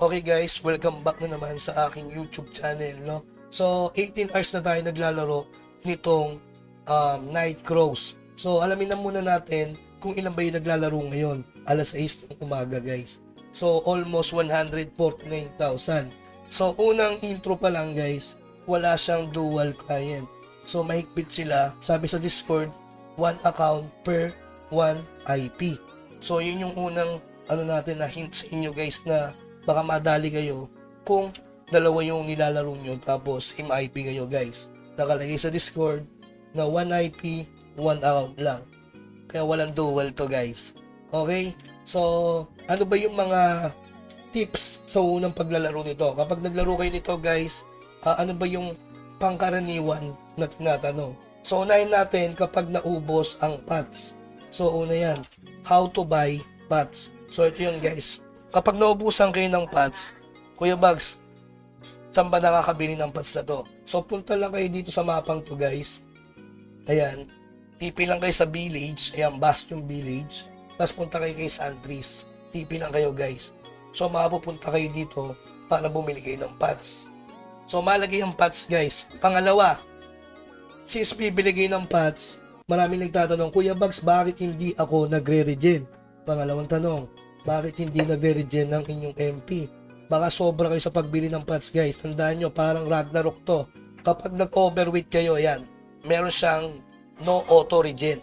Okay guys, welcome back na naman sa aking YouTube channel, no? So, 18 hours na tayo naglalaro nitong Night Crows. So, alamin na muna natin kung ilan ba yung naglalaro ngayon. Alas 6 ng umaga guys. So, almost 149,000. So, unang intro pa lang guys, wala siyang dual client. So, mahigpit sila. Sabi sa Discord, 1 account per 1 IP. So, yun yung unang natin na hint sa inyo guys na baka madali kayo kung dalawa yung nilalaro nyo tapos same IP kayo guys. Nakalagay sa Discord na 1 IP, 1 account lang. Kaya walang dual to guys. Okay? So, ano ba yung mga tips sa unang paglalaro nito? Kapag naglaro kayo nito guys, ano ba yung pangkaraniwan na tinatanong? So, unahin natin kapag naubos ang pots. So, una yan, how to buy pots. So, ito yun guys. Kapag naubusan kayo ng pots, Kuya Bugs, saan ba nakakabili ng pots na to? So, punta lang kayo dito sa mapang to guys. Ayan. TP lang kayo sa village. Ayan, Bastion Village. Tapos punta kayo kay Sandris. TP lang kayo guys. So, mapupunta kayo dito para bumili kayo ng pots. So, malagay ang pots guys. Pangalawa, since bibili kayo ng pots, maraming nagtatanong, Kuya Bugs, bakit hindi ako nagre-regen? Pangalawang tanong, bakit hindi nagre-regen ng inyong MP? Baka sobra kayo sa pagbili ng pots guys. Tandaan nyo, parang Ragnarok to. Kapag nag-overweight kayo, yan, meron siyang no auto-regen.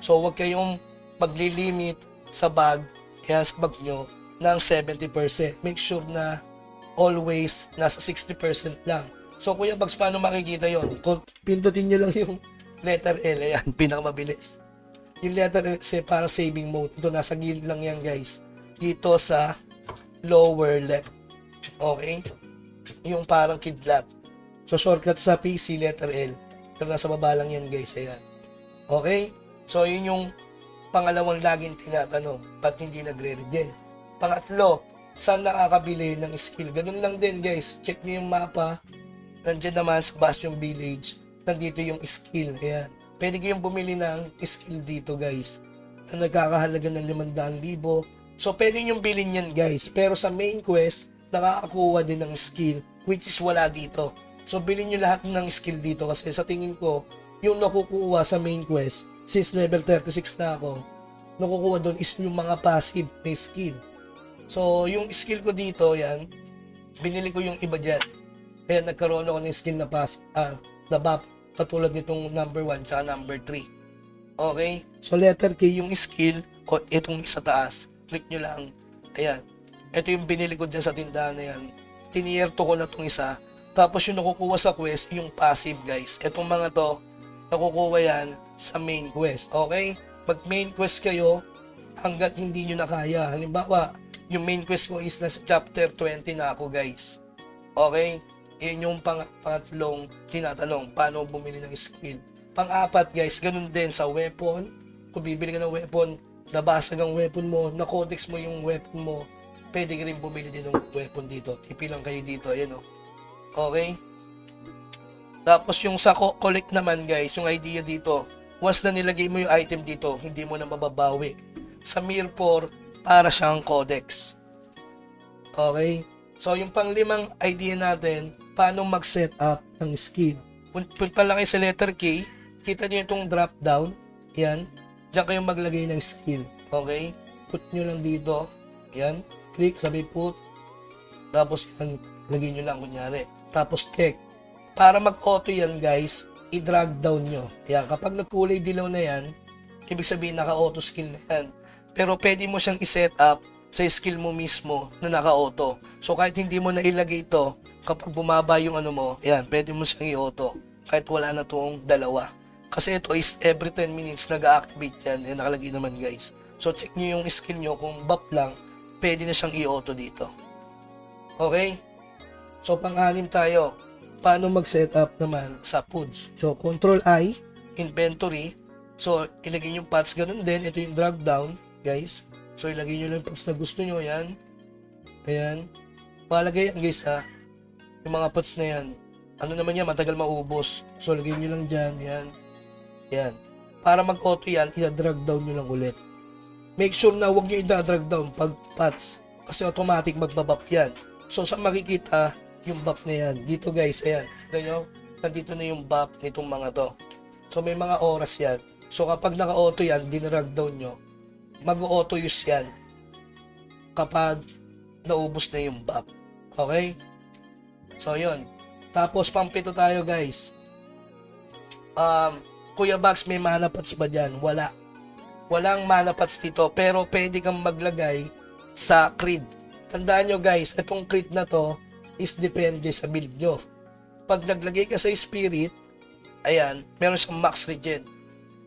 So, huwag kayong maglilimit sa bag, yan, sa bag nyo, ng 70%. Make sure na always nasa 60% lang. So, Kuya Bugs, paano makikita yon? Pindutin nyo lang yung letter L. Ayan, pinakamabilis. Yung letter L kasi para saving mode. Ito, nasa gilid lang yan guys. Dito sa lower left. Okay? Yung parang kidlat. So, shortcut sa PC, letter L. Pero nasa baba lang yan guys. Ayan. Okay? So, yun yung pangalawang laging tinatanong. Ba't hindi nagre-regen? Pangatlo, saan nakakabili ng skill? Ganun lang din guys. Check nyo yung mapa. Nandiyan naman sa Bastion Village. Nandito yung skill. Ayan. Pwede kayong bumili ng skill dito guys. Na nagkakahalaga ng 500,000. So, pwede nyo bilhin yan guys. Pero sa main quest, nakakakuha din ng skill. Which is wala dito. So, bilhin nyo lahat ng skill dito. Kasi sa tingin ko, yung nakukuha sa main quest, since level 36 na ako, nakukuha doon is yung mga passive na skill. So, yung skill ko dito, yan, binili ko yung iba dyan. Kaya nagkaroon ako ng skill na passive, na buff, katulad nitong number 1 tsaka number 3. Okay? So, letter K yung skill, o itong sa taas. Click nyo lang. Ayan. Ito yung binili ko dyan sa tindahan na yan. Tinierto ko na itong isa. Tapos yung nakukuha sa quest, yung passive guys. Itong mga to, nakukuha yan sa main quest. Okay? Pag main quest kayo, hanggat hindi nyo na kaya. Halimbawa, yung main quest ko is nasa chapter 20 na ako guys. Okay? Yun yung pangatlong tinatanong, paano bumili ng skill. Pang-apat guys, ganun din sa weapon. Kung bibili ka ng weapon, nabasag ang weapon mo, na-codex mo yung weapon mo, pwede ka rin bumili din ng weapon dito. Tipi lang kayo dito, ayan o. Okay? Tapos yung sa collect naman guys, yung idea dito, once na nilagay mo yung item dito, hindi mo na mababawi. Sa Mirror 4, para siyang codex. Okay? So, yung panglimang idea natin, paano mag-set up ng skill. Punta lang kayo sa letter K, kita niyo itong drop down, yan, diyan kayo maglagay ng skill. Okay? Put nyo lang dito, yan, click, sabi put, tapos yan, lagay nyo lang kunyari. Tapos check. Para mag-auto yan guys, i-drag down nyo. Yan, kapag nagkulay dilaw na yan, ibig sabihin naka-auto skill na yan. Pero pwede mo siyang i-set up sa skill mo mismo na naka-auto. So, kahit hindi mo na ilagay ito, kapag bumaba yung ano mo, yan, pwede mo siyang i-auto. Kahit wala na itong dalawa. Kasi ito is every 10 minutes nag-activate yan. Yan, nakalagay naman guys. So, check nyo yung skill nyo. Kung buff lang, pwede na siyang i-auto dito. Okay? So, pang-anim tayo. Paano mag-set up naman sa foods? So, Control I, Inventory. So, ilagay yung pots. Ganun din. Ito yung drag down, guys. So, ilagay nyo lang yung pots na gusto nyo. Yan. Ayan. Palagay yan, guys, ha. Yung mga pots na yan. Ano naman yan, matagal maubos. So, lagay nyo lang dyan. Yan. Yan. Para mag-auto yan, i-drag down nyo lang ulit. Make sure na huwag nyo i-drag down pag pots. Kasi automatic magbabap yan. So, sa makikita yung buff na yan? Dito guys, ayan. Tignan nyo, nandito na yung buff nitong mga to. So, may mga oras yan. So, kapag naka-auto yan, dinrag down nyo, mag-auto use yan kapag naubos na yung buff. Okay? So, yun. Tapos, pampito tayo guys. Kuya Bags, may mana pots ba dyan? Wala. Walang mana pots dito, pero pwede kang maglagay sa crit. Tandaan nyo guys, itong crit na to is depende sa build nyo. Pag naglagay ka sa spirit, ayan, meron siyang max regen,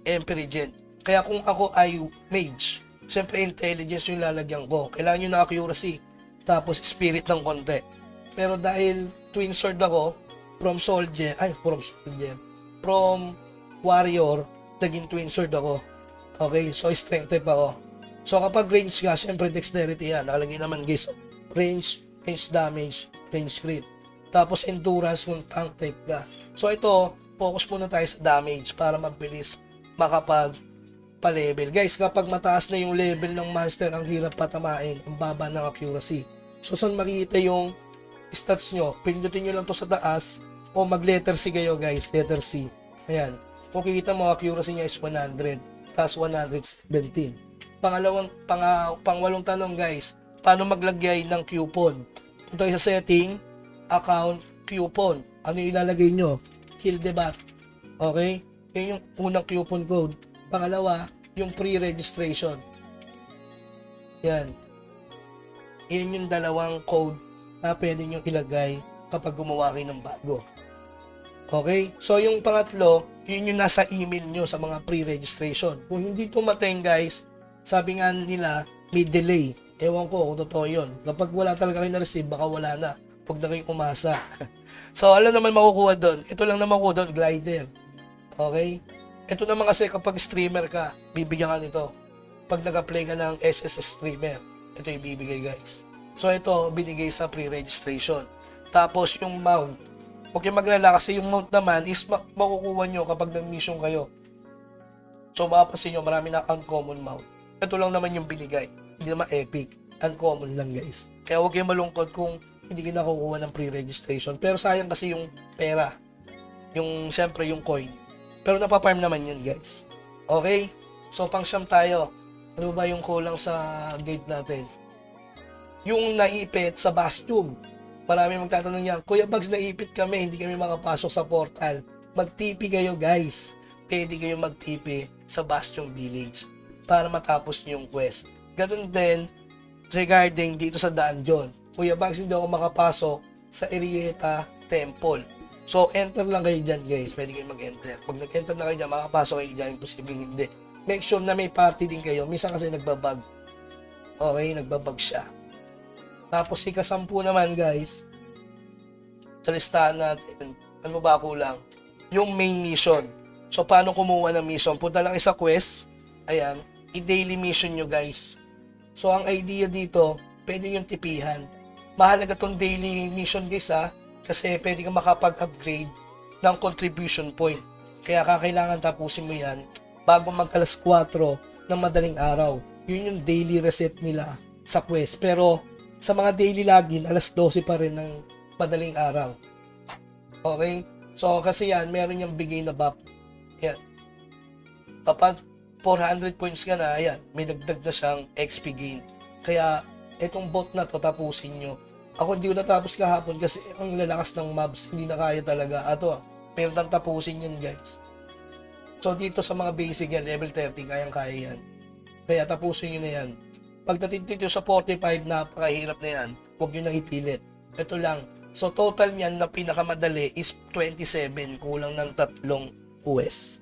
MP regen. Kaya kung ako ay mage, syempre intelligence yung lalagyan ko. Kailangan nyo na accuracy, tapos spirit ng konti. Pero dahil twin sword ako, from warrior, naging twin sword ako. Okay, so strength type ako. So kapag range ka, syempre dexterity yan. Nakalagay naman guys, range damage, range crit. Tapos endurance kung tank type ka. So ito, focus muna tayo sa damage para mabilis makapag-level. Guys, kapag mataas na yung level ng monster, ang hirap patamain, ang baba ng accuracy. So saan makikita yung stats nyo? Pindutin nyo lang to sa taas o mag-letter C kayo guys, letter C. Ayan. Kung kikita mo, accuracy niya is 100. Tapos 117. Pangwalong tanong guys, paano maglagay ng coupon? Punta kayo sa setting, account, coupon. Ano yung ilalagay nyo? Kill the bot. Okay? Yun yung unang coupon code. Pangalawa, yung pre-registration. Yan. Yan yung dalawang code na pwede nyo ilagay kapag gumawa kayo ng bago. Okay? So, yung pangatlo, yun yung nasa email nyo sa mga pre-registration. Kung hindi tumating, guys, sabi nga nila, may delay. Ewan ko kung totoo yun. Kapag wala talaga kayo na-receive, baka wala na. Huwag na kayong umasa. So, alam naman makukuha doon. Ito lang naman makukuha doon, glider. Okay? Ito naman kasi kapag streamer ka, bibigyan ka nito. Pag nag-apply ka ng SSS streamer, ito yung bibigay, guys. So, ito, binigay sa pre-registration. Tapos, yung mount. Huwag kayong maglala kasi yung mount naman is makukuha nyo kapag nag-mission kayo. So, mapapansin nyo, marami na uncommon mount. Ito lang naman yung binigay. Hindi naman epic. Uncommon lang, guys. Kaya huwag kayong malungkot kung hindi kayo nakukuha ng pre-registration. Pero sayang kasi yung pera. Siyempre, yung coin. Pero napaparm naman yan, guys. Okay? So, pang-siyam tayo. Ano ba yung kulang sa gate natin? Yung naipit sa Bastion. Marami magtatanong yan, Kuya Bags, naipit kami, hindi kami makapasok sa portal. Mag-TP kayo guys. Pwede kayo mag-TP sa Bastion Village para matapos nyo yung quest. Ganun din regarding dito sa dungeon. Kuya Bags, hindi ako makapasok sa Erieta Temple. So, enter lang kayo dyan guys. Pwede kayo mag-enter. Pag nag-enter na kayo dyan, makapasok kayo dyan. Posibleng hindi. Make sure na may party din kayo. Minsan kasi nagbabag. Okay, nagbabag siya. Tapos ika-10 naman guys, sa listahan natin, ano ba kulang? Yung main mission. So paano kumuha ng mission? Punta lang isa quest, ayan, i-daily mission nyo guys. So ang idea dito, pwede yung tipihan. Mahalaga tong daily mission guys kasi pwede kang makapag-upgrade ng contribution point. Kaya kakailangan tapusin mo yan bago mag-alas 4 ng madaling araw. Yun yung daily reset nila sa quest. Pero sa mga daily login, alas 12 pa rin ng madaling araw. Okay? So, kasi yan, meron yung bigay na buff. Yan. Kapag 400 points ka na, ayan, may dagdag na siyang XP gain. Kaya, itong bot na to, tapusin nyo. Ako hindi ko natapos kahapon kasi ang lalakas ng mobs, hindi na kaya talaga. Ato, pero nang tapusin yan, guys. So, dito sa mga basic yan, level 30, kayang-kaya yan. Kaya, tapusin nyo na yan. Pagdating dito sa 45, napakahirap na yan. Huwag nyo nang ipilit. Ito lang. So, total niyan na pinakamadali is 27. Kulang ng 3 US.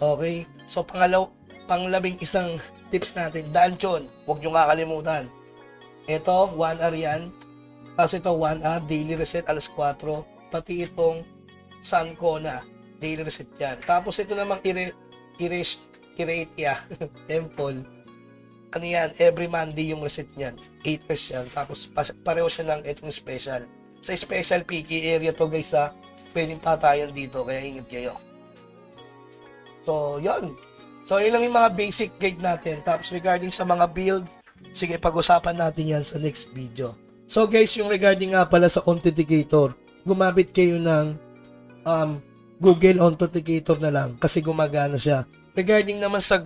Okay? So, panglabing isang tips natin. Dungeon. Huwag nyo kakalimutan. Ito, 1 hour yan. Tapos ito, 1 hour. Daily reset, alas 4. Pati itong Sun Kona. Daily reset yan. Tapos ito namang Iretia Temple. Ano yan, every Monday yung reset niyan. 8 hours yan. Tapos pareho siya ng itong special. Sa special PK area to guys pwedeng patayan dito. Kaya ingat kayo. So, yun. So, yun lang yung mga basic guide natin. Tapos regarding sa mga build, sige, pag-usapan natin yan sa next video. So guys, yung regarding nga pala sa authenticator, gumamit kayo ng Google Authenticator na lang kasi gumagana siya. Regarding naman sa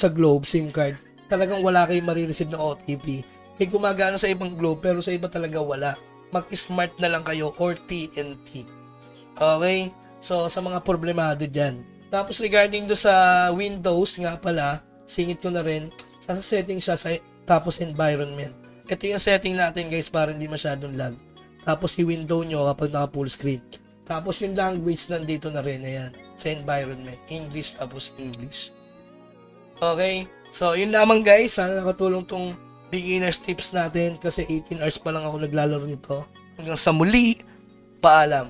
Globe SIM card, talagang wala kayong marireceive na OTP. May gumagana sa ibang Globe pero sa iba talaga wala. Mag-smart na lang kayo or TNT. Okay? So sa mga problemado dyan. Tapos regarding do sa Windows nga pala, singit ko na rin, sa setting siya tapos environment. Ito yung setting natin guys para hindi masyadong lag. Tapos i-window nyo kapag naka full screen. Tapos yung language nandito na rin, ayan, sa environment. English tapos English. Okay? So yun lamang guys, sana nakatulong tong beginner's tips natin kasi 18 hours pa lang ako naglalaro nito. Hanggang sa muli, paalam.